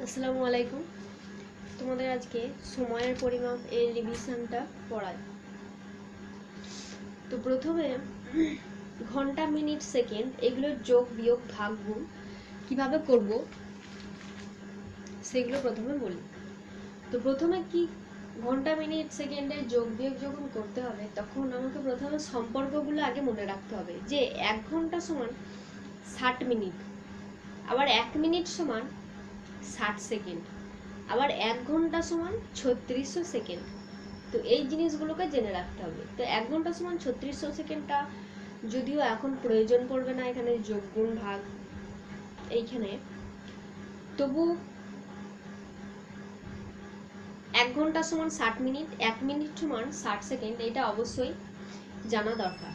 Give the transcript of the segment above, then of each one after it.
আসসালামু আলাইকুম। তোমাদের আজকে সময়ের পরিমাপ এর রিভিশনটা পড়াই। তো প্রথমে ঘন্টা, মিনিট, সেকেন্ড এগুলোর যোগ, বিয়োগ, ভাগ, গুণ কিভাবে করব সেগুলো প্রথমে বলি। তো প্রথমে কি ঘন্টা, মিনিট, সেকেন্ডের যোগ বিয়োগ যখন করতে হবে তখন আমাকে প্রথমে সম্পর্কগুলো আগে মনে রাখতে হবে যে 1 ঘন্টা সমান 60 মিনিট, আবার 1 মিনিট সমান 60 সেকেন্ড, আবার 1 ঘন্টা সমান 3600 সেকেন্ড। তো এই জিনিসগুলোকে জেনে রাখতে হবে। তো 1 ঘন্টা সমান 3600 সেকেন্ডটা যদিও এখন প্রয়োজন পড়বে না এখানে যোগ গুণ ভাগ এইখানে, তবু 1 ঘন্টা সমান 60 মিনিট, 1 মিনিট সমান 60 সেকেন্ড, এটা অবশ্যই জানা দরকার।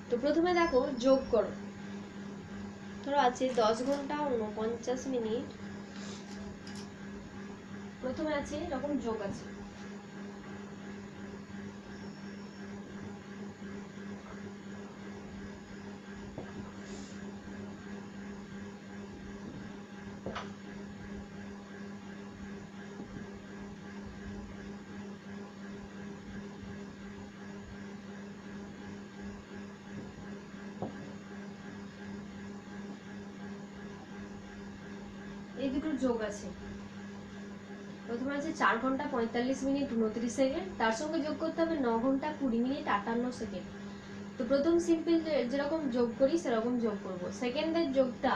তো প্রথমে দেখো যোগ করো। ধরো আছে 10 ঘন্টা 49 মিনিট, প্রথমে আছে এরকম যোগ আছে। এই দুটো যোগ আছে। প্রথমে আছে 4 ঘন্টা 45 মিনিট 29 সেকেন্ড, তার সঙ্গে যোগ করতে হবে 9 ঘন্টা 20 মিনিট 58 সেকেন্ড। তো প্রথম সিম্পল যেরকম যোগ করি সেরকম যোগ করব। সেকেন্ডের যোগটা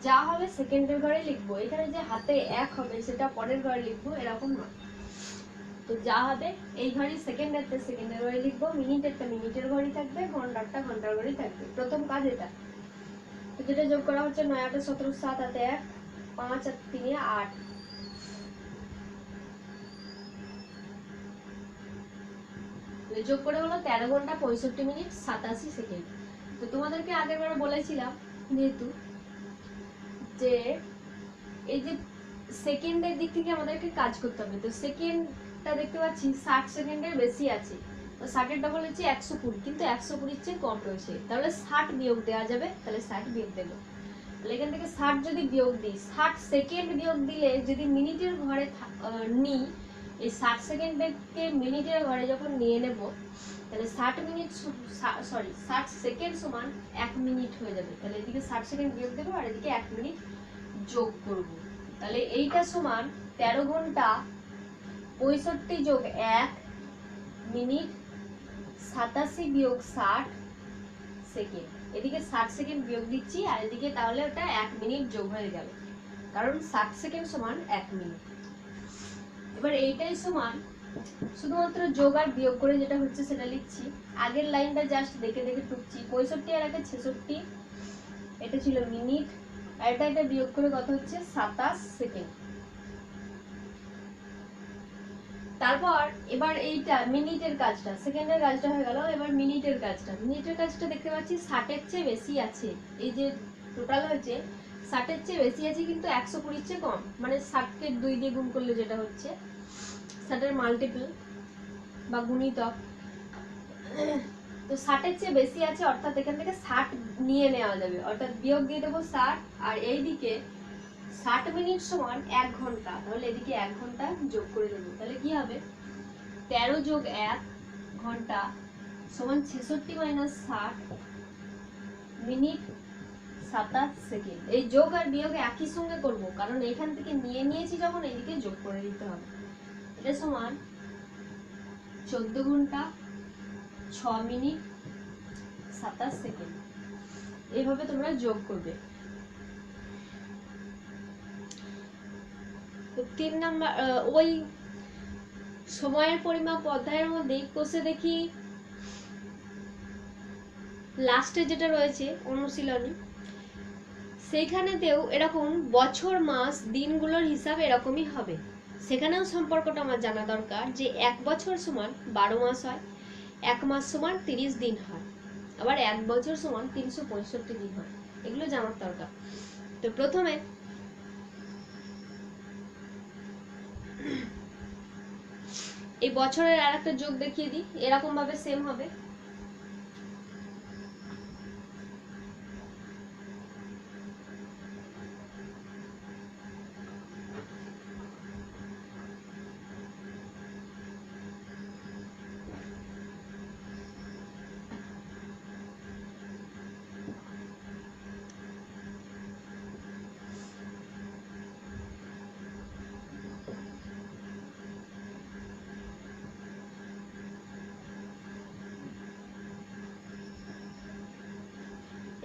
যা হবে সেকেন্ডের ঘরে লিখবো, এখানে যে হাতে 1 হবে সেটা পরের ঘরে লিখবো এরকম নয়। তো যা হবে এই ঘরে সেকেন্ডেরটা সেকেন্ডের ঘরে লিখবো, মিনিটেরটা মিনিটের ঘরেই থাকবে, ঘন্টারটা ঘন্টার ঘরেই থাকবে। প্রথম কাজ এটা। তো যেটা যোগ করা হচ্ছে 9 8 17 7 8 1 5 আর 3 8, যোগ করে হলো 13 ঘন্টা 65 মিনিট 87 সেকেন্ড। তো তোমাদেরকে আগের বার বলেছিলাম যেহেতু যে এই যে সেকেন্ডের দিক থেকে আমাদেরকে কাজ করতে হবে। তো সেকেন্ডটা দেখতে পাচ্ছি 60 সেকেন্ডের বেশি আছে, তো 60 এর ডবল হচ্ছে 120, কিন্তু 120 চেয়ে কম রয়েছে, তাহলে 60 বিয়োগ দেওয়া যাবে। তাহলে 60 বিয়োগ দেবো। তাহলে এখান থেকে 60 যদি বিয়োগ দিই, 60 সেকেন্ড বিয়োগ দিলে যদি মিনিটের ঘরে নিই, এই 60 সেকেন্ডকে মিনিটের ঘরে যখন নিয়ে নেব তাহলে 60 মিনিট 60 সেকেন্ড সমান 1 মিনিট হয়ে যাবে। তাহলে এদিকে 60 সেকেন্ড বিয়োগ দেবো আর এদিকে 1 মিনিট যোগ করব। তাহলে এইটা সমান 13 ঘন্টা 65 যোগ 1 মিনিট 87 বিয়োগ 60 সেকেন্ড। এদিকে 60 সেকেন্ড বিয়োগ দিচ্ছি আর এদিকে তাহলে ওটা 1 মিনিট যোগ হয়ে যাবে, কারণ 60 সেকেন্ড সমান 1 মিনিট। এবার এইটাই সমান শুধুমাত্র যোগ আর বিয়োগ করে যেটা হচ্ছে সেটা লিখছি। আগের লাইনটা জাস্ট দেখে দেখে টুকছি। 65 আর 1 66, এটা ছিল মিনিট, আর এটা বিয়োগ করে কত হচ্ছে 27 সেকেন্ড। তারপর এবার এইটা মিনিটের কাজটা, সেকেন্ডের কাজটা হয়ে গেল, এবার মিনিটের কাজটা দেখতে পাচ্ছি 60 এর চেয়ে বেশি আছে। এই যে টোটাল হচ্ছে 60 এর চেয়ে বেশি আছে, কিন্তু 120 চেয়ে কম, মানে 60 কে 2 দিয়ে গুণ করলে যেটা হচ্ছে 60 এর মাল্টিপল বা গুণিতক। তো 60 এর চেয়ে বেশি আছে, অর্থাৎ এখান থেকে 60 নিয়ে নেওয়া যাবে, অর্থাৎ বিয়োগ দিয়ে দেবো 60, আর এইদিকে 60 মিনিট সমান 1 ঘন্টা, তাহলে এদিকে 1 ঘন্টা যোগ করে দেবো। তাহলে কি হবে 13 যোগ 1 ঘন্টা সমান 66 মাইনাস 60 মিনিট 27 সেকেন্ড। এই যোগ আর বিয়োগ একই সঙ্গে করব, কারণ এখান থেকে নিয়ে নিয়েছি যখন এদিকে যোগ করে দিতে হবে। এটা সমান 14 ঘন্টা 6 মিনিট 27 সেকেন্ড। এইভাবে তোমরা যোগ করবে। তো 3 নাম্বার ওই সময়ের পরিমাপ অধ্যায়ের মধ্যে কোষে দেখি লাস্টে যেটা রয়েছে অনুশীলনী, সেইখানেতেও এরকম বছর মাস দিনগুলোর হিসাব এরকমই হবে। সেখানেও সম্পর্কটা আমার জানা দরকার যে 1 বছর সমান 12 মাস হয়, 1 মাস সমান 30 দিন হয়, আবার 1 বছর সমান 365 দিন হয়। এগুলো জানার দরকার। তো প্রথমে এই বছরের আরেকটা যোগ দেখিয়ে দিই, এরকম ভাবে সেম হবে।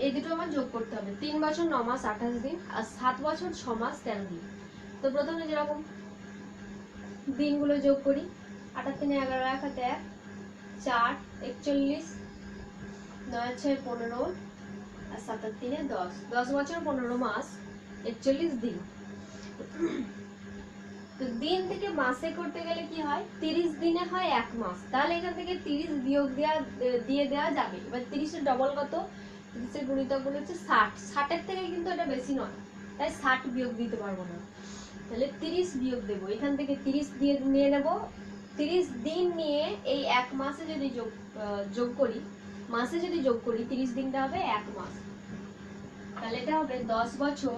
এই দুটো আমার যোগ করতে হবে। 3 বছর 9 মাস 28 দিন আর 7 বছর 6 মাস 13 দিন। তো প্রথমে যেরকম দিনগুলো যোগ করি, 8 3 11 1 হাতে 1 4 41 9 6 15 আর 7 3 10, 10 বছর 15 মাস 41 দিন। তো দিন থেকে মাসে করতে গেলে কি হয়, 30 দিনে হয় 1 মাস, তাহলে এখান থেকে 30 বিয়োগ দিয়ে দেওয়া যাবে। এবার 30 এর ডবল কত, 30 এর গুণিতক গুলো হচ্ছে 60, 60 এর থেকে কিন্তু এটা বেশি নয়, তাই 60 বিয়োগ দিতে পারবো না, তাহলে 30 বিয়োগ দেবো। এখান থেকে 30 দিয়ে নিয়ে নেব, 30 দিন নিয়ে এই 1 মাসে যদি যোগ করি, মাসে যদি যোগ করি 30 দিনটা হবে 1 মাস, তাহলে এটা হবে 10 বছর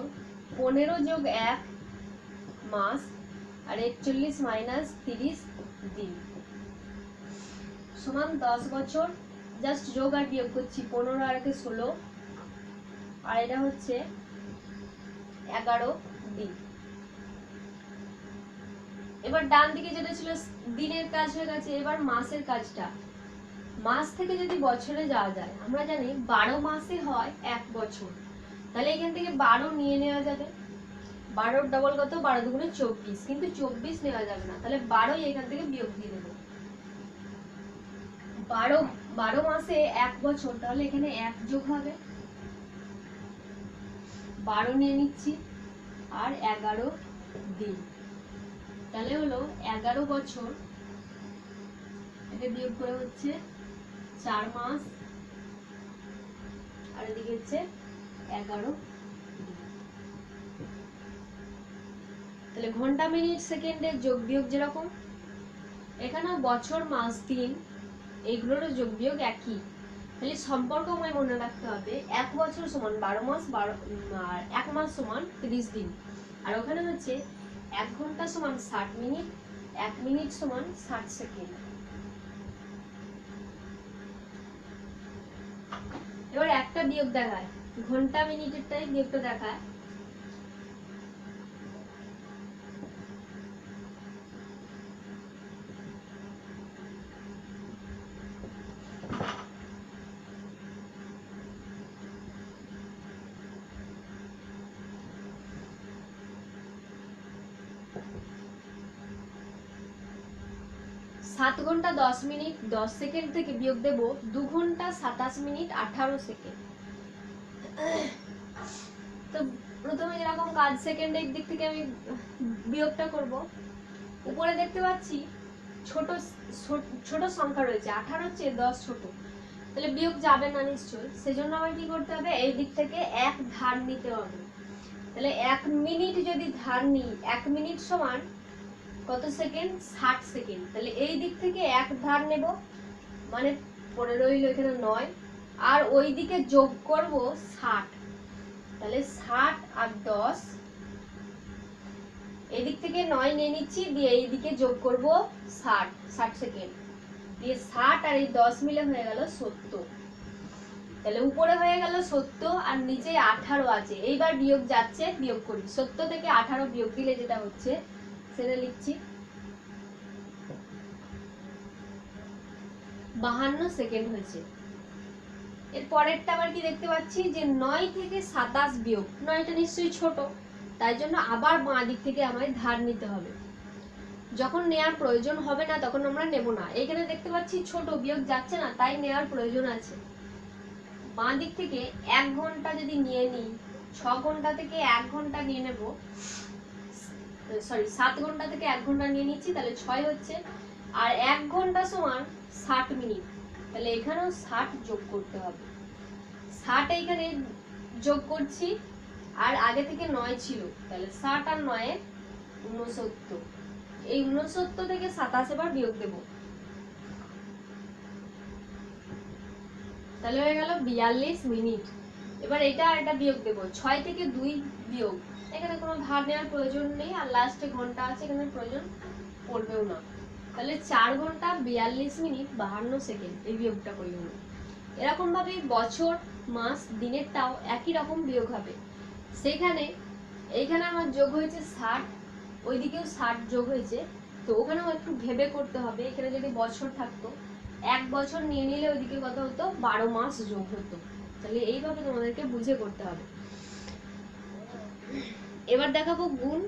15 যোগ 1 মাস আর 41 মাইনাস 30 দিন সমান 10 বছর, জাস্ট যোগ আর বিয়োগ করছি, 15 আর 16 আর এটা হচ্ছে 11 দিন। এবার ডান দিকে যেটা ছিল দিনের কাজ হয়ে গেছে, এবার মাসের কাজটা। মাস থেকে যদি বছরে যাওয়া যায়, আমরা জানি 12 মাসে হয় 1 বছর, তাহলে এখান থেকে 12 নিয়ে নেওয়া যাবে, 12 ডবল কত, 12 দুগুণে 24, কিন্তু 24 নেওয়া যাবে না, তাহলে 12 এখান থেকে বিয়োগ দিয়ে দেবো। 12 মাসে 1 বছর, তাহলে এখানে 1 যোগ হবে, 12 নিয়ে নিচ্ছি আর 11 দিন, তাহলে হলো 11 বছর, এটা বিয়োগ করে হচ্ছে 4 মাস আর এদিকে হচ্ছে 11 দিন। তাহলে ঘন্টা মিনিট সেকেন্ডের যোগ বিয়োগ যেরকম, এখানেও বছর মাস দিন এইগুলোরও যোগ বিয়োগ একই, তাহলে সম্পর্ক আমায় মনে রাখতে হবে, 1 বছর সমান 12 মাস, 12 আর 1 মাস সমান 30 দিন, আর ওখানে হচ্ছে 1 ঘন্টা সমান 60 মিনিট, 1 মিনিট সমান 60 সেকেন্ড। এবার একটা বিয়োগ দেখায়, ঘন্টা মিনিটেরটাই বিয়োগটা দেখায়, সাত ঘন্টা 10 মিনিট 10 সেকেন্ড থেকে বিয়োগ দেব 2 ঘন্টা 27 মিনিট 18 সেকেন্ড। তো প্রথমে যেরকম কাজ সেকেন্ডের দিক থেকে আমি বিয়োগটা করব, উপরে দেখতে পাচ্ছি ছোট ছোট সংখ্যা রয়েছে, 18 হচ্ছে 10 ছোট, তাহলে বিয়োগ যাবে না নিশ্চয়ই, সেজন্য আমার কি করতে হবে, এই দিক থেকে 1 ধার নিতে হবে, তাহলে 1 মিনিট যদি ধার নিই, 1 মিনিট সমান কত সেকেন্ড, 60 সেকেন্ড, তাহলে এই দিক থেকে 1 ধার নেব, মানে 15 রইল এখানে 9, আর ওই দিকে যোগ করব 60, তাহলে 60 আর 10, এই দিক থেকে 9 নিয়ে নিচ্ছি, দিয়ে এই দিকে যোগ করব 60 সেকেন্ড, দিয়ে 60 আর এই 10 মিলে হয়ে গেল 70, তাহলে উপরে হয়ে গেল 70 আর নিচে 18 আছে, এইবার বিয়োগ যাচ্ছে, বিয়োগ করি, 70 থেকে 18 বিয়োগ দিলে যেটা হচ্ছে সেটা লিখছি 52 সেকেন্ড হয়েছে। এর পরেরটা আবার কি দেখতে পাচ্ছি যে 9 থেকে 27 বিয়োগ, 9টা নিশ্চয়ই ছোট, তাই জন্য আবার বাঁ দিক থেকে আমায় ধার নিতে হবে, যখন নেয়ার প্রয়োজন হবে না তখন আমরা নেব না, এখানে দেখতে পাচ্ছি ছোট, বিয়োগ যাচ্ছে না, তাই নেয়ার প্রয়োজন আছে। বাঁ দিক থেকে 1 ঘন্টা যদি নিয়ে নিই, 6 ঘন্টা থেকে 1 ঘন্টা নিয়ে নেব, সরি 7 ঘন্টা থেকে 1 ঘন্টা নিয়ে নিচ্ছি, তাহলে 6 হচ্ছে, আর 1 ঘন্টা সমান 60 মিনিট, তাহলে এখানেও 60 যোগ করতে হবে, 60 এইখানে যোগ করছি, আর আগে থেকে 9 ছিল, তাহলে 60 আর 9 69, এই 69 থেকে 27 এবার বিয়োগ দেব, তাহলে হয়ে গেল 42 মিনিট। এবার এটা বিয়োগ দেব, 6 থেকে 2 বিয়োগ, এখানে কোনো ধার নেওয়ার প্রয়োজন নেই, আর লাস্টে ঘন্টা আছে, এখানে প্রয়োজন পড়বেও না, তাহলে 4 ঘন্টা 42 মিনিট 52 সেকেন্ড, এই বিয়োগটা করি হলো। এরকম ভাবে বছর মাস দিনেরটাও একই রকম বিয়োগ হবে, সেখানে এইখানে আমার যোগ হয়েছে 60, ওইদিকেও 60 যোগ হয়েছে, তো ওখানেও একটু ভেবে করতে হবে, এখানে যদি বছর থাকতো 1 বছর নিয়ে নিলে ওইদিকে কত হতো, 12 মাস যোগ হতো, তাহলে এইভাবে তোমাদেরকে বুঝে করতে হবে। এবার দেখাবো গুণ।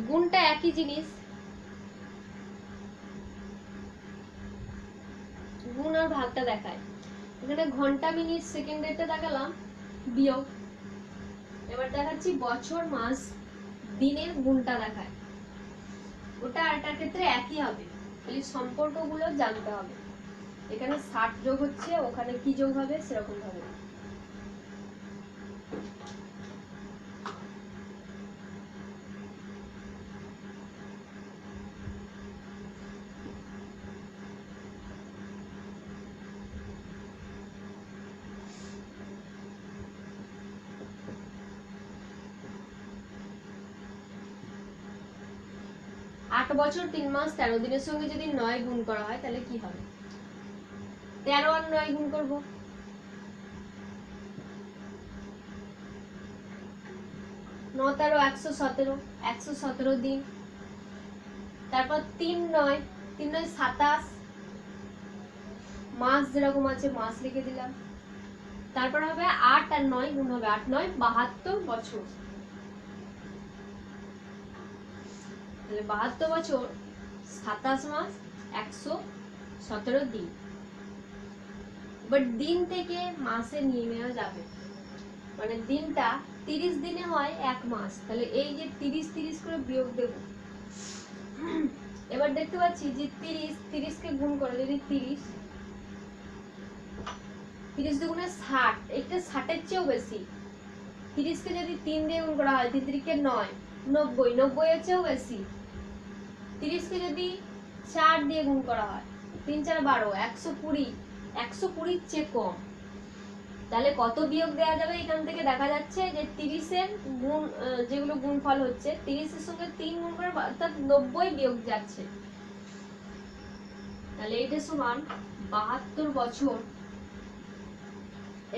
গুণটা একই জিনিস, গুণ আর ভাগটা দেখায়। এখানে ঘন্টা মিনিট সেকেন্ডেরটা দেখালাম বিয়োগ, এবার দেখাচ্ছি বছর মাস দিনের গুণটা দেখায়। ওটা আর এটার ক্ষেত্রে একই হবে, খালি সম্পর্কগুলো জানতে হবে। এখানে 60 যোগ হচ্ছে, ওখানে কি যোগ হবে সেরকম ভাবে। আট বছর 3 মাস 13 দিনের সঙ্গে যদি 9 গুণ করা হয় তাহলে কি হবে? 13 আর 9 গুণ করব, 9 13 117, 117 দিন। তারপর 3 9, 3 9 27, মাস যেরকম আছে মাস লিখে দিলাম। তারপর হবে 8 আর 9 গুণ হবে, 8 9 72 বছর। তাহলে 72 বছর 27 মাস 117 দিন। বাট দিন থেকে মাসে নিয়ে নেওয়া যাবে, মানে দিনটা 30 দিনে হয় 1 মাস, তাহলে এই যে 30 30 করে বিয়োগ দেব। এবার দেখতে পাচ্ছি যে 30 30 কে গুণ করে যদি 30 30 দুগুণে 60, এটা 60 এর চেয়েও বেশি। 30 কে যদি 3 দিয়ে গুণ করা হয় 3 3 কে 9 90, 90 এর চেয়েও বেশি। 30 কে যদি 4 দিয়ে গুণ করা হয় 3 4 12, 120, 120 এর চেয়ে কম। তাহলে কত বিয়োগ দেওয়া যাবে? এখান থেকে দেখা যাচ্ছে যে 30 এর গুণ, যেগুলো গুণফল হচ্ছে 30 এর সঙ্গে 3 গুণ করে অর্থাৎ 90 বিয়োগ যাচ্ছে। তাহলে এটা সমান 72 বছর।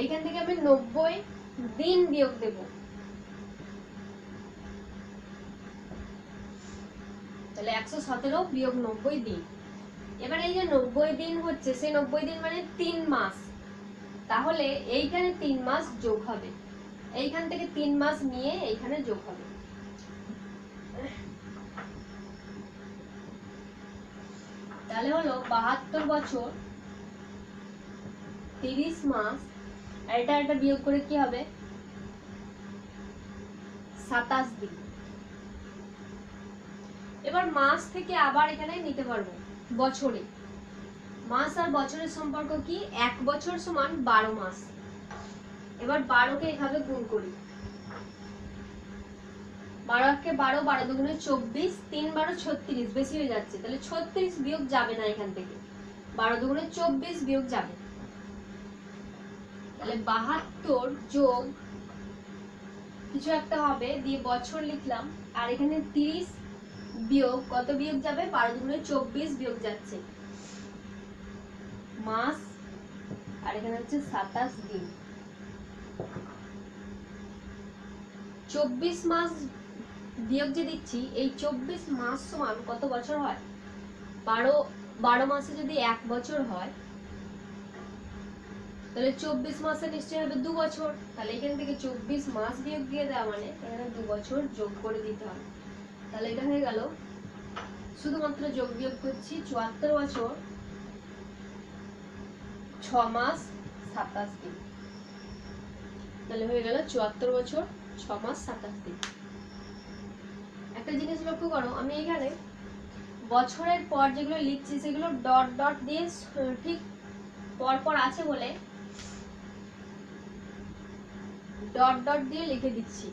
এইখান থেকে আমি 90 দিন বিয়োগ দেব, তাহলে 117 বিয়োগ 90 দিন। এবার এই যে 90 দিন হচ্ছে, সেই 90 দিন মানে 3 মাস, তাহলে এইখানে 3 মাস যোগ হবে, এইখান থেকে 3 মাস নিয়ে এইখানে যোগ হবে। তাহলে হলো 72 বছর 30 মাস, আর এটা বিয়োগ করে কি হবে? 27 দিন। এবার মাস থেকে আবার এখানে নিতে পারবো বছরে। মাস আর বছরের সম্পর্ক কি? 1 বছর সমান 12 মাস। এবার 12 কে এভাবে গুণ করি, 12 কে 12, 12 দুগুণে 24, 3 12 36, বেশি হয়ে যাচ্ছে, তাহলে 36 বিয়োগ যাবে না এখান থেকে, 12 দুগুণে 24 বিয়োগ যাবে। তাহলে 72 যোগ কিছু একটা হবে দিয়ে বছর লিখলাম, আর এখানে 30 বিয়োগ কত বিয়োগ যাবে? 12 দুগুণে 24 বিয়োগ যাচ্ছে মাস, আর এখানে হচ্ছে 27 দিন। 24 মাস বিয়োগ যে দিচ্ছি, এই 24 মাস সমান কত বছর হয়? 12 মাসে যদি 1 বছর হয় তাহলে 24 মাসে নিশ্চয়ই হবে 2 বছর। তাহলে এখান থেকে 24 মাস বিয়োগ দিয়ে দেওয়া মানে এখানে 2 বছর যোগ করে দিতে হবে। তাহলে এটা হয়ে গেল, শুধুমাত্র যোগ বিয়োগ করছি, 74 বছর 6 মাস 27 দিন। তাহলে হয়ে গেল 74 বছর 6 মাস 27 দিন। একটা জিনিস লক্ষ্য করো, আমি এখানে বছরের পর যেগুলো লিখছি সেগুলো ডট ডট দিয়ে ঠিক পর পর আছে বলে ডট ডট দিয়ে লিখে দিচ্ছি।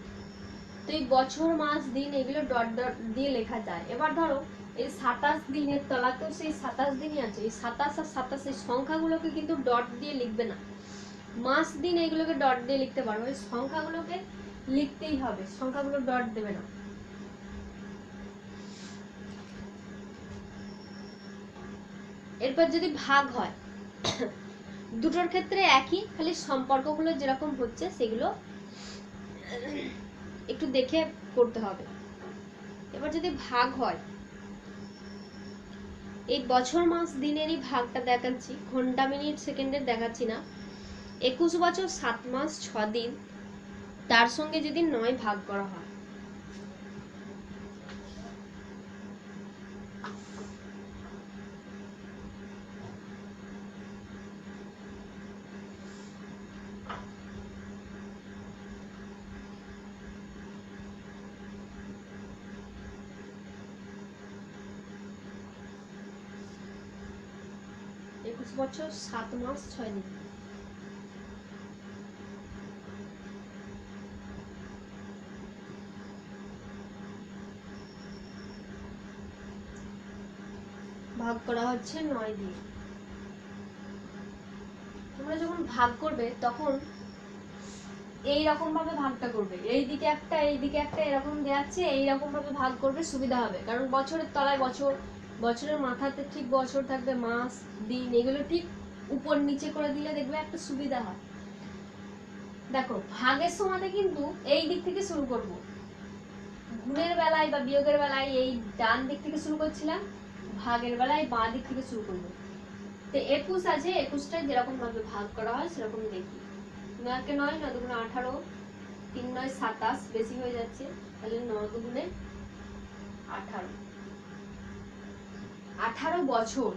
তো এই বছর মাস দিন এগুলো ডট ডট দিয়ে লেখা যায়। এবার ধরো এই 27 দিনের তলাতেও সেই 27 দিনই আছে, এই 27 আর 27 এই সংখ্যাগুলোকে কিন্তু ডট দিয়ে লিখবে না। মাস দিন এগুলোকে ডট দিয়ে লিখতে পারো, এই সংখ্যাগুলোকে লিখতেই হবে, সংখ্যাগুলো ডট দেবে না। এরপর যদি ভাগ হয়, দুটোর ক্ষেত্রে একই, খালি সম্পর্কগুলো যেরকম হচ্ছে সেগুলো একটু দেখে করতে হবে। এবার যদি ভাগ হয়, এই বছর মাস দিনেরই ভাগটা দেখাচ্ছি, ঘন্টা মিনিট সেকেন্ডের দেখাচ্ছি না। 21 বছর 7 মাস 6 দিন, তার সঙ্গে যদি 9 ভাগ করা হয়, একুশ বছর 7 মাস 6 দিন, ভাগ করা হচ্ছে 9 দিয়ে। তোমরা যখন ভাগ করবে তখন এই রকম ভাবে ভাগটা করবে, এইদিকে একটা এইদিকে একটা এরকম দেওয়া আছে, এইরকম ভাবে ভাগ করবে, সুবিধা হবে। কারণ বছরের তলায় বছর, বছরের মাথাতে ঠিক বছর থাকবে, মাস দিন এগুলো ঠিক উপর নিচে করে দিলে দেখবে একটা সুবিধা হয়। দেখো ভাগের সময়তে কিন্তু এই দিক থেকে শুরু করব, গুণের বেলায় বা বিয়োগের বেলায় এই ডান দিক থেকে শুরু করছিলাম, ভাগের বেলায় বাঁ দিক থেকে শুরু করবো। তো 21 আছে, 21টা যেরকম ভাবে ভাগ করা হয় সেরকম দেখি। 9 কে 9, 9 দুগুণে 18, 3 9 27, বেশি হয়ে যাচ্ছে, তাহলে 9 দুগুণে 18, 18 বছর।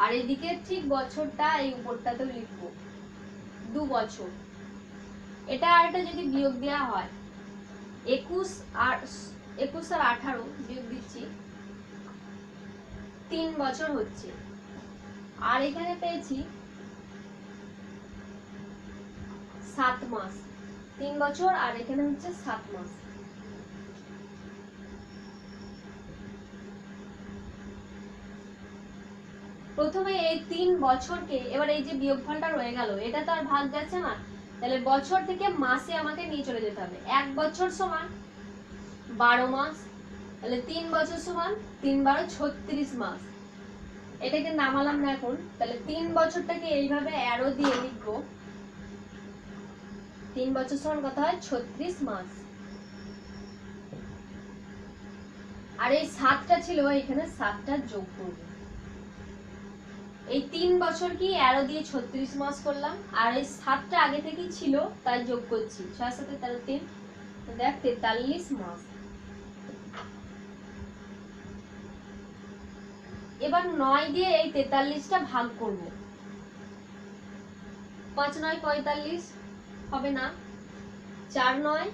আর এদিকে ঠিক বছরটা এই উপরটাতেও লিখবো 2 বছর। এটা আর এটা যদি বিয়োগ দেওয়া হয়, 21 আর 18 বিয়োগ দিচ্ছি, 3 বছর হচ্ছে। আর এখানে পেয়েছি 7 মাস, 3 বছর আর এখানে হচ্ছে 7 মাস। প্রথমে এই 3 বছরকে, এবার এই যে বিয়োগফলটা রয়ে গেল এটা তো আর ভাগ যাচ্ছে না, তাহলে বছর থেকে মাসে আমাকে নিয়ে চলে যেতে হবে। 1 বছর সমান 12 মাস, তাহলে 3 বছর সমান 3 12 36 মাস। এটাকে নামালাম না এখন, তাহলে 3 বছরটাকে এইভাবে অ্যারো দিয়ে লিখবো, 3 বছর সমান কত হয় 36 মাস। আর এই 7টা ছিল, এখানে 7টা যোগ করব। এই 3 বছর কি অ্যারো দিয়ে 36 মাস করলাম, আর এই 7টা আগে থেকেই ছিল তাই যোগ করছি, 6 7 13 3, দেখ 43 মাস। এবার 9 দিয়ে এই 43টা ভাগ করব, 5 9 45 হবে না, 4 9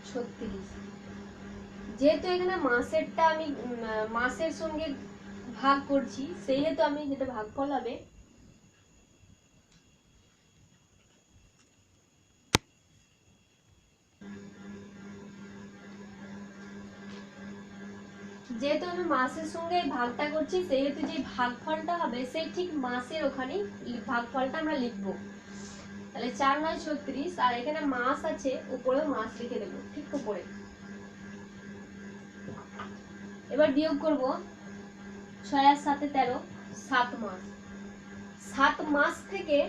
36। যেহেতু এখানে মাসেরটা আমি মাসের সঙ্গে ভাগ করছি, সেহেতু আমি যেটা ভাগফল হবে যেহেতু আমি মাসের সঙ্গে ভাগটা করছি, সেহেতু যে ভাগফলটা হবে সেই ঠিক মাসের ওখানে ভাগফলটা আমরা লিখবো। তাহলে 4 9 36, আর এখানে মাস আছে, উপরে মাস লিখে দেবো ঠিক উপরে। এবার বিয়োগ করব, 6 আর 7 13, 7 মাস। 7 মাস থেকে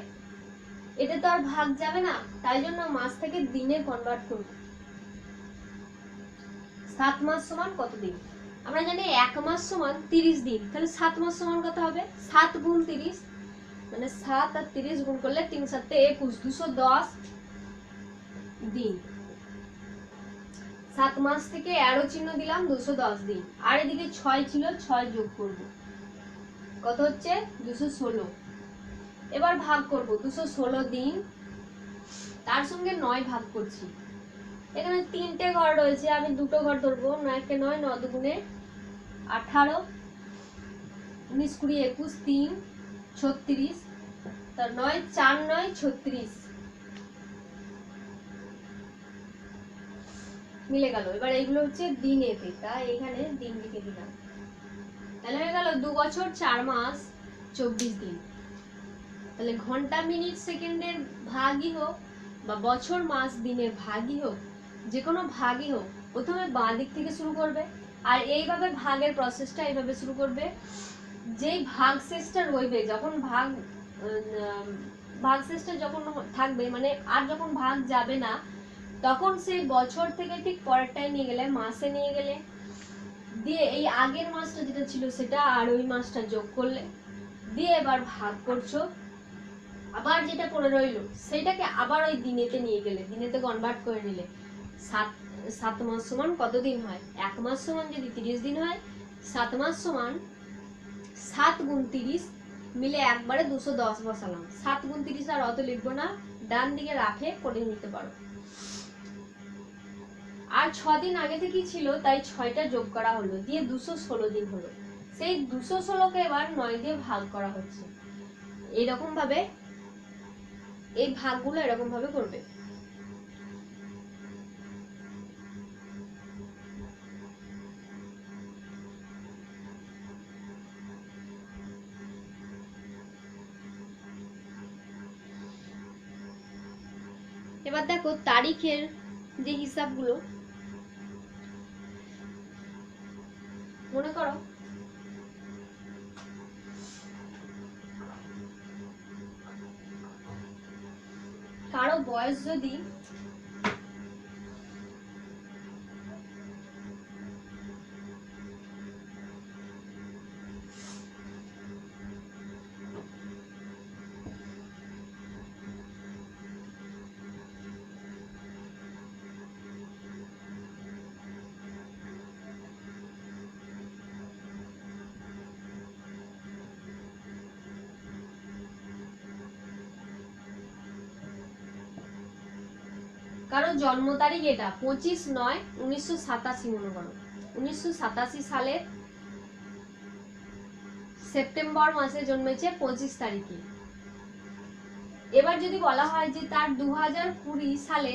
এটা তো আর ভাগ যাবে না, তাই জন্য মাস থেকে দিনে কনভার্ট করব। 7 মাস সমান কত দিন? আমরা জানি 1 মাস সমান 30 দিন, তাহলে 7 মাস সমান কত হবে? 7 গুণ 30, মানে 7 আর 30 গুণ করলে 3 7 21, 210 দিন। 7 মাস থেকে অ্যারো চিহ্ন দিলাম, 210 দিন। আর এদিকে 6 ছিল, 6 যোগ করব, কত হচ্ছে 216। এবার ভাগ করব, 216 দিন, তার সঙ্গে 9 ভাগ করছি। এখানে 3টে ঘর রয়েছে, আমি 2টো ঘর ধরবো, 9 কে 9, 9 দুগুণে 18, 19 20 21, 3 36, তার 9 4 9 36 মিলে গেল। এবার এইগুলো হচ্ছে দিনেতে, তাই এখানে দিন লিখে দিলাম। তাহলে হয়ে গেল 2 বছর 4 মাস 24 দিন। তাহলে ঘন্টা মিনিট সেকেন্ডের ভাগই হোক বা বছর মাস দিনের ভাগই হোক, যে কোনো ভাগই হোক, প্রথমে বাঁ দিক থেকে শুরু করবে। আর এইভাবে ভাগের প্রসেসটা এইভাবে শুরু করবে, যেই ভাগ শেষটা রইবে, যখন ভাগ শেষটা যখন থাকবে, মানে আর যখন ভাগ যাবে না, তখন সেই বছর থেকে ঠিক পরেরটায় নিয়ে গেলে, মাসে নিয়ে গেলে, দিয়ে এই আগের মাসটা যেটা ছিল সেটা আর ওই মাসটা যোগ করলে, দিয়ে এবার ভাগ করছো, আবার যেটা পড়ে রইলো সেটাকে আবার ওই দিনেতে নিয়ে গেলে, দিনেতে কনভার্ট করে নিলে 7 মাস সমান কত দিন হয়? 1 মাস সমান যদি 30 দিন হয়, 7 মাস সমান 7 গুণ 30 মিলে একবারে 210 বসালাম। 7 গুণ 30 আর অত লিখবো না, ডান দিকে রাখে করে নিতে পারো। আর 6 দিন আগে থেকেই ছিল তাই 6টা যোগ করা হলো, দিয়ে 216 দিন হলো। সেই 216কে এবার 9 দিয়ে ভাগ করা হচ্ছে। এইরকম ভাবে এই ভাগগুলো এরকম ভাবে করবে। এবার দেখো তারিখের যে হিসাবগুলো, মনে করো কারো বয়স যদি কারো জন্ম তারিখ এটা 25/9/1987, মনে করো 1987 সালের সেপ্টেম্বর মাসে জন্মেছে 25 তারিখে। এবার যদি বলা হয় যে তার 2020 সালে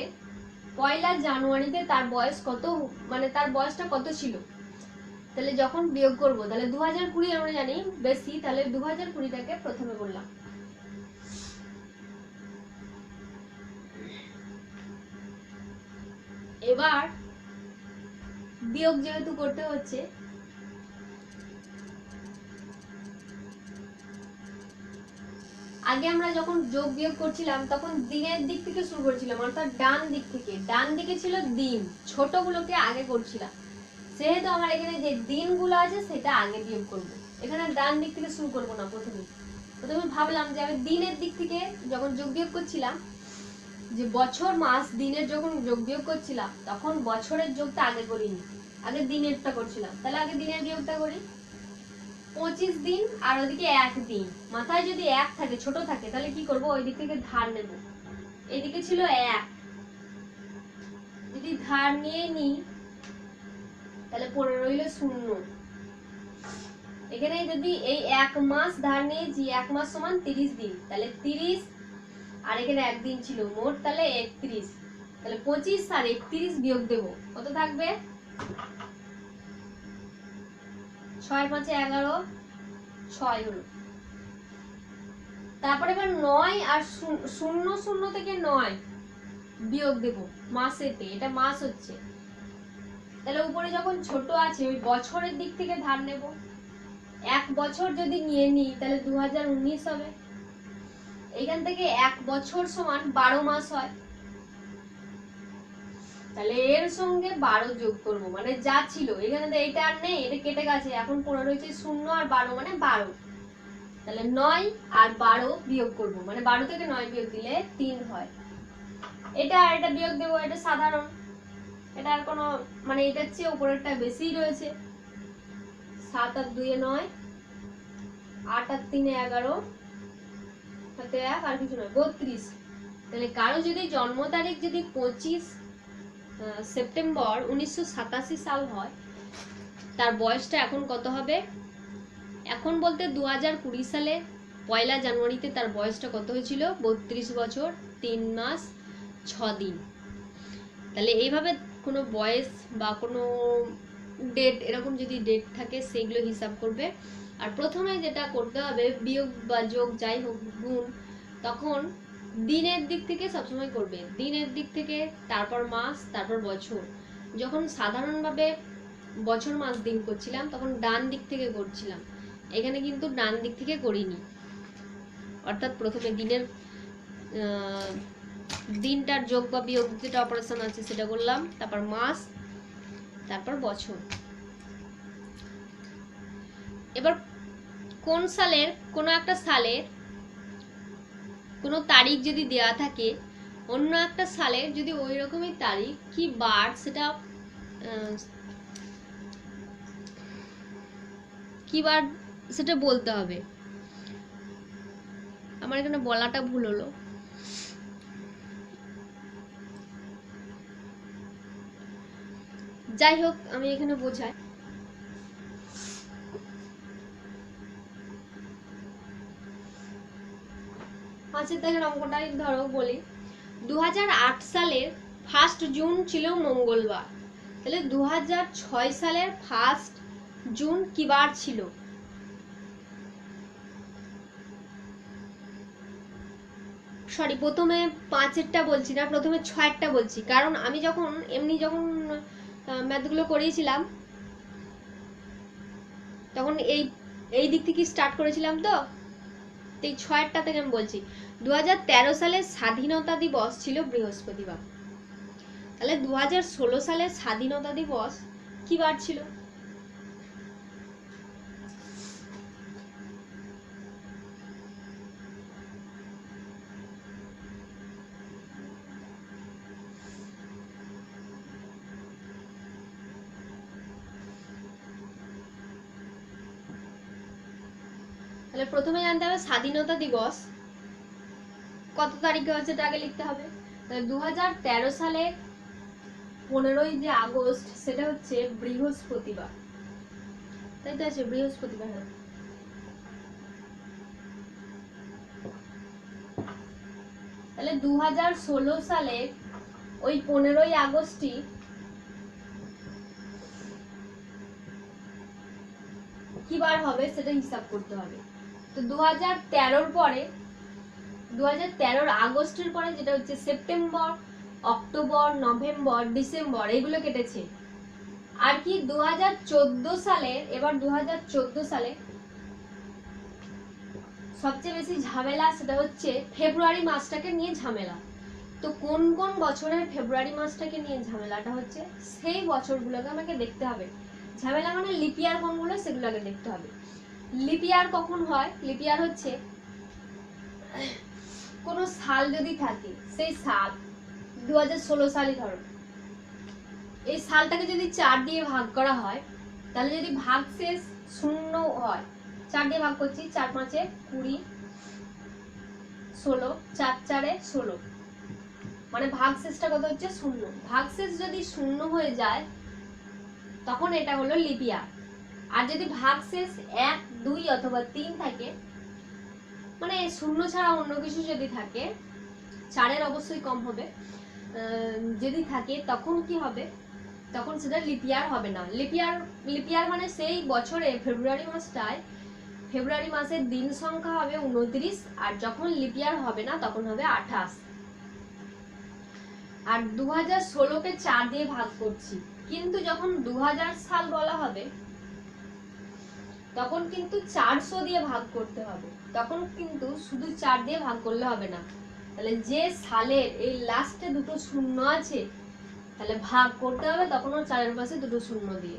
1 জানুয়ারিতে তার বয়স কত, মানে তার বয়সটা কত ছিল, তাহলে যখন বিয়োগ করব তাহলে 2020 আমরা জানি বেশি, তাহলে 2020টাকে প্রথমে বললাম। এবার বিয়োগ যেহেতু করতে হচ্ছে, আগে আমরা যখন যোগ বিয়োগ করছিলাম তখন দিনের দিক থেকে শুরু করছিলাম, অর্থাৎ ডান দিক থেকে। ডান দিকে ছিল দিন, ছোটগুলোকে আগে করছিলাম, সেহেতু আমার এখানে যে দিনগুলো আছে সেটা আগে বিয়োগ করব। এখানে ডান দিক থেকে শুরু করব না। প্রথমে ভাবলাম যে আমি দিনের দিক থেকে যখন যোগ বিয়োগ করছিলাম, যে বছর মাস দিনের যখন যোগ বিয়োগ করছিলাম তখন বছরের যোগটা আগে করিনি, আগে দিনেরটা করছিলাম। তাহলে আগে দিনের বিয়োগটা করি। 25 দিন আর ওদিকে 1 দিন, মাথায় যদি 1 থাকে, ছোট থাকে, তাহলে কি করব, ওই দিক থেকে ধার নেব। এদিকে ছিল 1, যদি ধার নিয়ে নি তাহলে পড়ে রইল 0। এখানে যদি এই 1 মাস ধার নিয়েছি, 1 মাস সমান 30 দিন, তাহলে 30 আর এখানে 1 দিন ছিল, মোট তাহলে 31। তাহলে 25 আর 31 বিয়োগ দেব, কত থাকবে? 6 5 11, 6 হলো। তারপরে এবার 9 আর 0 থেকে 9 বিয়োগ দেব মাসেতে, এটা মাস হচ্ছে। তাহলে উপরে যখন ছোট আছে ওই বছরের দিক থেকে ধার নেব। 1 বছর যদি নিয়ে নিই তাহলে 2019 হবে। এখান থেকে 1 বছর সমান 12 মাস হয়, তাহলে এর সঙ্গে 12 যোগ করব, মানে যা ছিল এখানে তো এটা আর নেই, এটা কেটে গেছে, এখন পড়ে রয়েছে 0 আর 12 মানে 12। তাহলে 9 আর 12 বিয়োগ করব, মানে 12 থেকে 9 বিয়োগ দিলে 3 হয়। এটা আর এটা বিয়োগ দেব, এটা সাধারণ, এটা আর কোনো মানে এটার চেয়ে উপরেরটা বেশি রয়েছে। 7 আর 2 এ 9, 8 আর 3 এ 11, হাতে 1 আর কিছু নয়, 32। তাহলে কারো যদি জন্ম তারিখ যদি 25 সেপ্টেম্বর 1987 সাল হয়, তার বয়সটা এখন কত হবে? এখন বলতে 2020 সালে 1 জানুয়ারিতে তার বয়সটা কত হয়েছিল? 32 বছর 3 মাস 6 দিন। তাহলে এইভাবে কোনো বয়স বা কোনো ডেট, এরকম যদি ডেট থাকে সেগুলো হিসাব করবে। আর প্রথমে যেটা করতে হবে, বিয়োগ বা যোগ যাই হোক, গুণ, তখন দিনের দিক থেকে সবসময় করবে, দিনের দিক থেকে, তারপর মাস, তারপর বছর। যখন সাধারণভাবে বছর মাস দিন করছিলাম তখন ডান দিক থেকে করছিলাম, এখানে কিন্তু ডান দিক থেকে করিনি। অর্থাৎ প্রথমে দিনের দিনটার যোগ বা বিয়োগ যেটা অপারেশন আছে সেটা করলাম, তারপর মাস, তারপর বছর। এবার কোন সালের, কোনো একটা সালের কোনো তারিখ যদি দেয়া থাকে অন্য একটা সালের, যদি ওই রকমই তারিখ কি বার সেটা কি বার সেটা বলতে হবে। আমার এখানে বলাটা ভুল হলো। যাই হোক, আমি এখানে বোঝাই। আচ্ছা দেখেন অঙ্কটাই ধরো বলি, 2008 সালের 1 জুন ছিল মঙ্গলবার, তাহলে 2006 সালের 1 জুন কি বার ছিল? সরি, প্রথমে 5-এরটা বলছি না, প্রথমে 6-এরটা বলছি, কারণ আমি যখন ম্যাথগুলো করিয়েছিলাম তখন এই দিক থেকে স্টার্ট করেছিলাম, তো এই 6-এরটা থেকে আমি বলছি। 2013 সালের স্বাধীনতা দিবস ছিল বৃহস্পতিবার, তাহলে 2016 সালের স্বাধীনতা দিবস কি বার ছিল? তাহলে প্রথমে জানতে হবে স্বাধীনতা দিবস কত তারিখে হচ্ছে, এটা আগে লিখতে হবে। তাহলে 2013 সালের 15 আগস্ট সেটা হচ্ছে বৃহস্পতিবার, তাই তো আছে বৃহস্পতিবার। হ্যাঁ, তাহলে 2016 সালে ওই 15 আগস্টই কি বার হবে সেটা হিসাব করতে হবে। তো 2013 পরে 2013 আগস্টের পরে যেটা হচ্ছে সেপ্টেম্বর, অক্টোবর, নভেম্বর, ডিসেম্বর এগুলো কেটেছে। আর কি 2014 সালে, এবার 2014 সালে সবচেয়ে বেশি ঝামেলা, সেটা হচ্ছে ফেব্রুয়ারি মাসটাকে নিয়ে ঝামেলা। তো কোন কোন বছরের ফেব্রুয়ারি মাসটাকে নিয়ে ঝামেলাটা হচ্ছে সেই বছরগুলোকে আমাকে দেখতে হবে। ঝামেলা মানে লিপিয়ার কোনগুলো সেগুলো আগে দেখতে হবে। লিপিয়ার কখন হয়? লিপিয়ার হচ্ছে কোন সাল যদি থাকে, সেই সাল 2016 সালই ধরো, এই সালটাকে যদি 4 দিয়ে ভাগ করা হয়, তাহলে যদি ভাগশেষ 0 হয়, 4 দিয়ে ভাগ করছি, 4 5 20, 16, 4 4 16, মানে ভাগশেষটা কত হচ্ছে 0। ভাগশেষ যদি 0 হয়ে যায় তখন এটা হলো লিপিয়ার। আর যদি ভাগশেষ 1, 2 অথবা 3 থাকে, মানে 0 ছাড়া অন্য কিছু যদি থাকে, 4-এর অবশ্যই কম হবে, যদি থাকে তখন কি হবে? তখন সেটা লিপিয়ার হবে না। লিপিয়ার মানে সেই বছরে ফেব্রুয়ারি মাসটায়, ফেব্রুয়ারি মাসের দিন সংখ্যা হবে 29, আর যখন লিপিয়ার হবে না তখন হবে 28। আর 2016-কে 4 দিয়ে ভাগ করছি, কিন্তু যখন 2000 সাল বলা হবে তখন কিন্তু 400 দিয়ে ভাগ করতে হবে। তখন কিন্তু শুধু 4 দিয়ে ভাগ করলে হবে না, তাহলে যে সালের এই লাস্টে দুটো শূন্য আছে তাহলে ভাগ করতে হবে তখনও 4-এর পাশে দুটো শূন্য দিয়ে।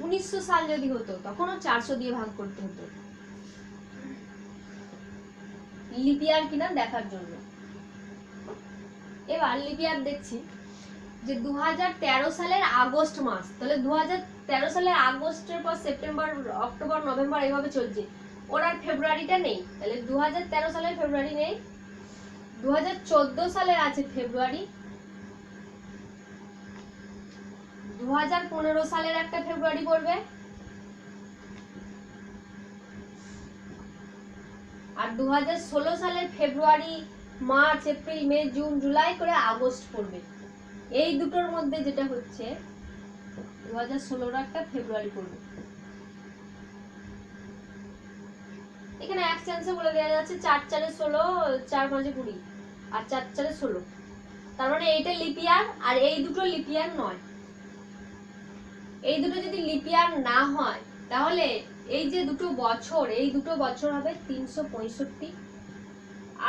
1900 সাল যদি হতো তখনও 400 দিয়ে ভাগ করতে হতো, লিপিয়ার কিনা দেখার জন্য। এবার লিপিয়ার দেখছি যে 2013 সালের আগস্ট মাস, তাহলে 2013 সালের আগস্টের পর সেপ্টেম্বর, অক্টোবর, নভেম্বর এইভাবে চলছে, ওর আর ফেব্রুয়ারিটা নেই, তাহলে 2013 সালের ফেব্রুয়ারি নেই। 2014 সালের আছে ফেব্রুয়ারি, 2015 সালের একটা ফেব্রুয়ারি পড়বে, আর 2016 সালের ফেব্রুয়ারি, মার্চ, এপ্রিল, মে, জুন, জুলাই করে আগস্ট পড়বে। এই দুটোর মধ্যে যেটা হচ্ছে 2016 একটা ফেব্রুয়ারি পড়বে। এখানে এক চান্সে বলে দেওয়া যাচ্ছে 4 4 16, 4 5 20, আর 4 4 16, তার মানে এইটা লিপিয়ার আর এই দুটো লিপিয়ার নয়। এই দুটো যদি লিপিয়ার না হয় তাহলে এই যে দুটো বছর, এই দুটো বছর হবে 365,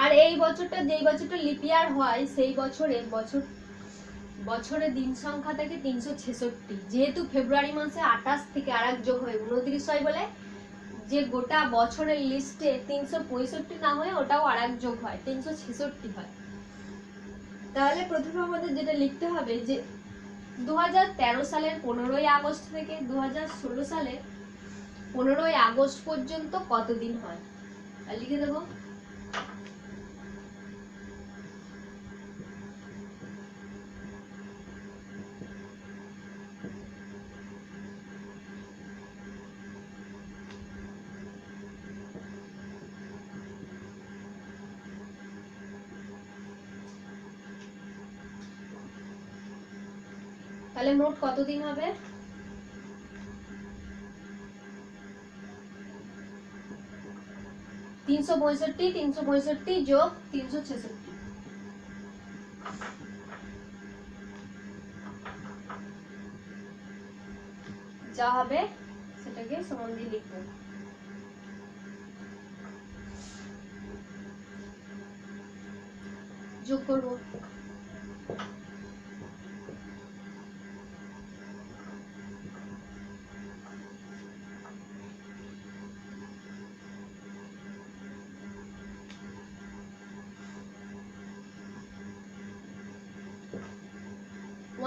আর এই বছরটা, যেই বছরটা লিপিয়ার হয় সেই বছরের দিন সংখ্যা থাকে 366। যেহেতু ফেব্রুয়ারি মাসে 28 থেকে আরেক যোগ হয়ে 29 হয় বলে যে গোটা বছরের লিস্টে 365 না হয়ে ওটাও আরেক যোগ হয়, 366 হয়। তাহলে প্রথমে আমাদের যেটা লিখতে হবে যে 2013 সালের 15ই আগস্ট থেকে 2016 সালের 15ই আগস্ট পর্যন্ত কতদিন হয়, আর লিখে দেবো। তাহলে মোট কতদিন হবে? 365, 365 যোগ 366 যা হবে সেটাকে সমান দিয়ে লিখবো। যোগ করবো।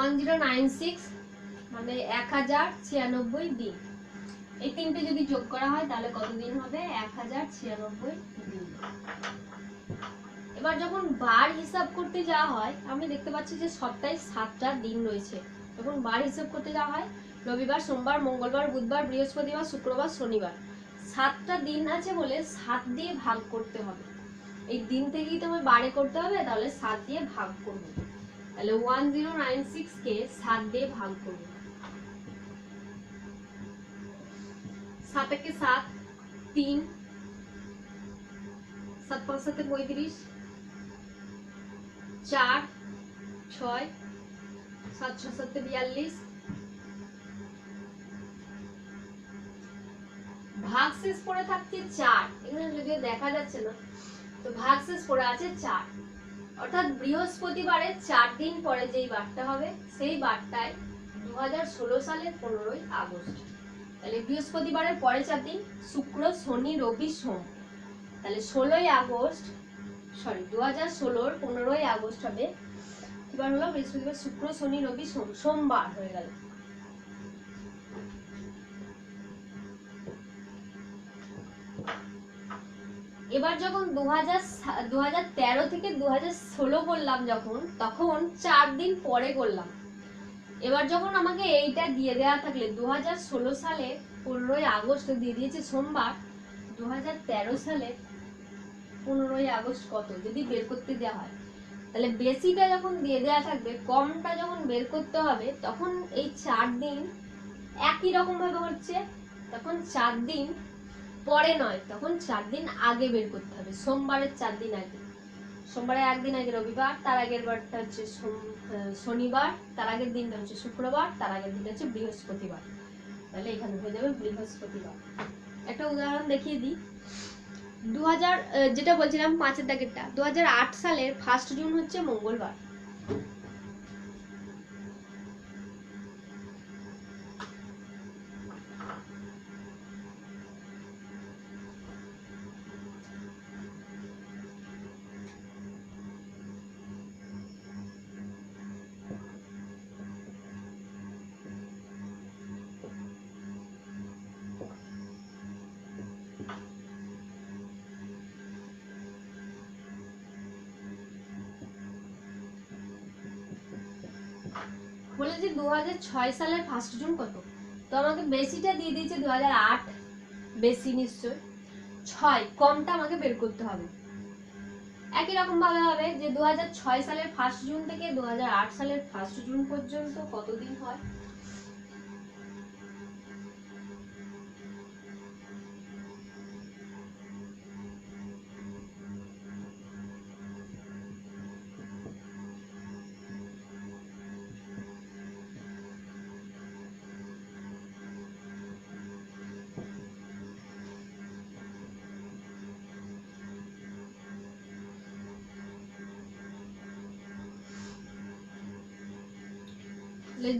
1096 মানে 1096 দিন। এই তিনটে যদি যোগ করা হয় তাহলে কত দিন হবে? 1096 দিন। এবার যখন বার হিসাব করতে যাওয়া হয়, আমি দেখতে পাচ্ছি যে সপ্তাহে 7টা দিন রয়েছে। যখন বার হিসাব করতে যাওয়া হয়, রবিবার, সোমবার, মঙ্গলবার, বুধবার, বৃহস্পতিবার, শুক্রবার, শনিবার, 7টা দিন আছে বলে 7 দিয়ে ভাগ করতে হবে। এই দিন থেকেই তোমার বারে করতে হবে, তাহলে 7 দিয়ে ভাগ করবে। তাহলে 1096 কে 7 দিয়ে ভাগ করবে। 7 একে 7, 3, 7 5 7 35, 4 6, 7 6 7 42, ভাগ শেষ পড়ে থাকছে 4। এখানে যদিও দেখা যাচ্ছে না, তো ভাগ শেষ পড়ে আছে 4, অর্থাৎ বৃহস্পতিবারের 4 দিন পরে যেই বারটা হবে সেই বারটায় 2016 সালের 15ই আগস্ট। তাহলে বৃহস্পতিবারের পরে 4 দিন, শুক্র, শনি, রবি, সোম। তাহলে 16ই আগস্ট, সরি 2016 15ই আগস্ট হবে। এবার হলো বৃহস্পতিবার, শুক্র, শনি, রবি, সোম, সোমবার হয়ে গেল। এবার যখন 2013 থেকে 2016 করলাম যখন, তখন 4 দিন পরে করলাম। এবার যখন আমাকে এইটা দিয়ে দেওয়া থাকলে 2016 সালে 15ই আগস্ট দিয়ে দিয়েছে সোমবার, 2013 সালে 15ই আগস্ট কত যদি বের করতে দেওয়া হয়, তাহলে বেশিটা যখন দিয়ে দেওয়া থাকবে, কমটা যখন বের করতে হবে, তখন এই 4 দিন একই রকম ভাবে হচ্ছে, তখন 4 দিন পরে নয়, তখন 4 দিন আগে বের করতে হবে। সোমবারের 4 দিন আগে, সোমবারের একদিন আগে রবিবার, তার আগের বারটা হচ্ছে শনিবার, তার আগের দিনটা হচ্ছে শুক্রবার, তার আগের দিনটা হচ্ছে বৃহস্পতিবার। তাহলে এখানে হয়ে যাবে বৃহস্পতিবার। একটা উদাহরণ দেখিয়ে দিই। 2000 যেটা বলছিলাম 5-এর দাগেরটা, 2008 সালের 1 জুন হচ্ছে মঙ্গলবার। বলেছি 2006 সালের 1 জুন কত, তো আমাকে বেশিটা দিয়ে দিয়েছে 2008, বেশি নিশ্চয়। 6 কমটা আমাকে বের করতে হবে। একই রকম ভাবে হবে যে 2006 সালের 1 জুন থেকে 2008 সালের 1 জুন পর্যন্ত কতদিন হয়।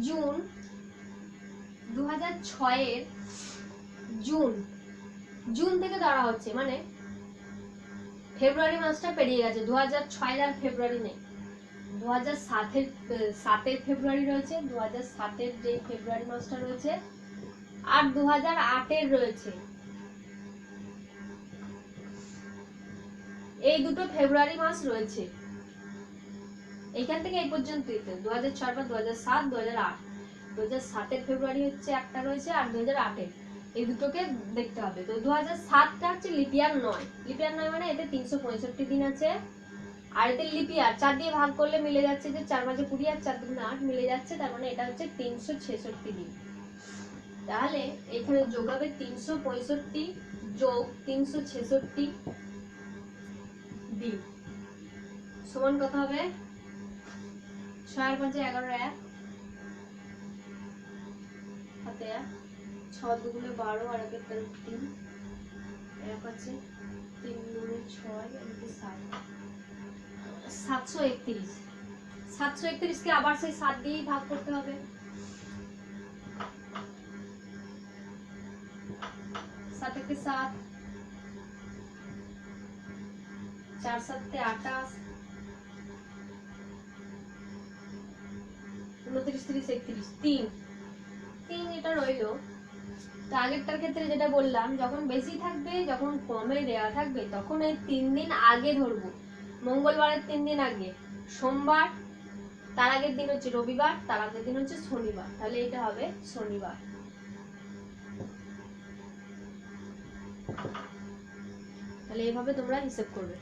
জুন 2006 এর জুন জুন থেকে ধরা হচ্ছে, মানে ফেব্রুয়ারি মাসটা পেরিয়ে গেছে। 2006 আর ফেব্রুয়ারি নেই, 2007-এর ফেব্রুয়ারি রয়েছে, 2007-এর যে ফেব্রুয়ারি মাসটা রয়েছে, আর 2008-এর রয়েছে। এই দুটো ফেব্রুয়ারি মাস রয়েছে, এইখান থেকে এই পর্যন্তই তো। 2006 বা 2007, 2008, 2007-এর ফেব্রুয়ারি হচ্ছে একটা রয়েছে, আর 2008-এর, এই দুটোকে দেখতে হবে। তো 2007টা হচ্ছে লিপিয়ার নয়, লিপিয়ার নয় মানে এতে 365 দিন আছে, আর এতে লিপিয়ার 4 দিয়ে ভাগ করলে মিলে যাচ্ছে যে 4 5 20 আর 4 2 8 মিলে যাচ্ছে, তার মানে এটা হচ্ছে 366 দিন। তাহলে এখানে যোগ হবে 365 যোগ 366 দিন সমান কত হবে? 6 আর 5 11, 1 হাতে 1, 6 দুগুণে 12 আর 1 3, 1 আছে 3 দুগুণে 6 আর 7, 731। 731 কে আবার সেই 7 দিয়েই ভাগ করতে হবে। 7 একে 7, 4 7 28, 29 30 31, 3 এটা রইলো। তো আগেরটার ক্ষেত্রে যেটা বললাম, যখন বেশি থাকবে, যখন কমে দেওয়া থাকবে, তখন এই 3 দিন আগে ধরবো। মঙ্গলবারের 3 দিন আগে সোমবার, তার আগের দিন হচ্ছে রবিবার, তার আগের দিন হচ্ছে শনিবার, তাহলে এটা হবে শনিবার। তাহলে এইভাবে তোমরা হিসাব করবে।